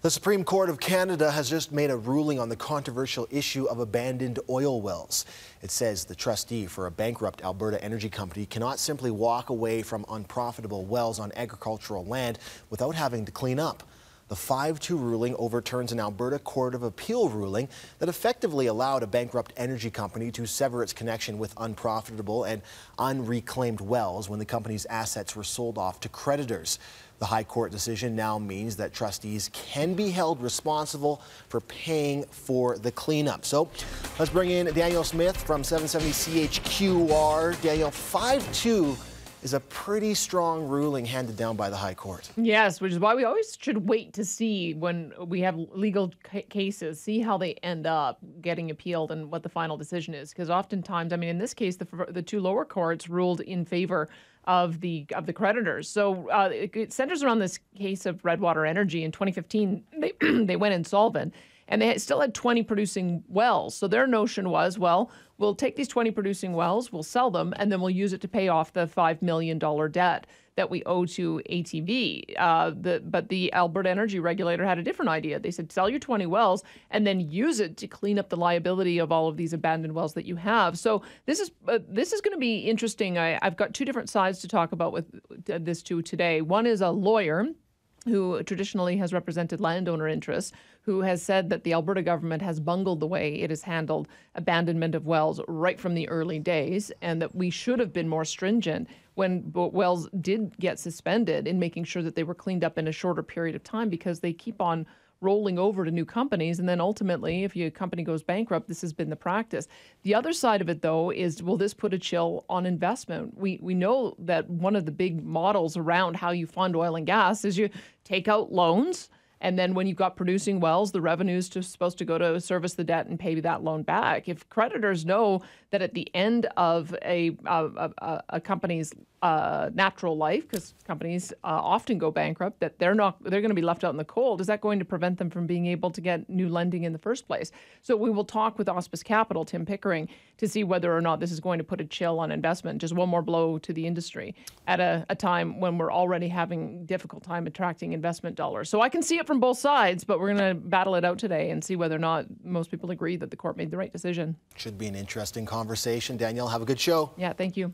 The Supreme Court of Canada has just made a ruling on the controversial issue of abandoned oil wells. It says the trustee for a bankrupt Alberta energy company cannot simply walk away from unprofitable wells on agricultural land without having to clean up. The 5-2 ruling overturns an Alberta Court of Appeal ruling that effectively allowed a bankrupt energy company to sever its connection with unprofitable and unreclaimed wells when the company's assets were sold off to creditors. The High Court decision now means that trustees can be held responsible for paying for the cleanup. So let's bring in Danielle Smith from 770 CHQR. Danielle, 5-2 is a pretty strong ruling handed down by the High Court. Yes, which is why we always should wait to see when we have legal cases, see how they end up getting appealed and what the final decision is. Because oftentimes, I mean, in this case, the two lower courts ruled in favor of the creditors. So it centers around this case of Redwater Energy. In 2015, they went insolvent. And they still had 20 producing wells. So their notion was, well, we'll take these 20 producing wells, we'll sell them, and then we'll use it to pay off the $5 million debt that we owe to ATV. But the Alberta Energy Regulator had a different idea. They said, sell your 20 wells and then use it to clean up the liability of all of these abandoned wells that you have. So this is going to be interesting. I've got two different sides to talk about with this today. One is a lawyer who traditionally has represented landowner interests, who has said that the Alberta government has bungled the way it has handled abandonment of wells right from the early days, and that we should have been more stringent when wells did get suspended in making sure that they were cleaned up in a shorter period of time, because they keep on rolling over to new companies. And then ultimately, if your company goes bankrupt, this has been the practice. The other side of it, though, is will this put a chill on investment? We know that one of the big models around how you fund oil and gas is you take out loans. And then when you've got producing wells, the revenue is supposed to go to service the debt and pay that loan back. If creditors know that at the end of a company's natural life, because companies often go bankrupt, that they're going to be left out in the cold, is that going to prevent them from being able to get new lending in the first place? So we will talk with Auspice Capital, Tim Pickering, to see whether or not this is going to put a chill on investment, just one more blow to the industry at a time when we're already having difficult time attracting investment dollars. So I can see it from both sides, but we're going to battle it out today and see whether or not most people agree that the court made the right decision. Should be an interesting conversation. Danielle, have a good show. Yeah, thank you.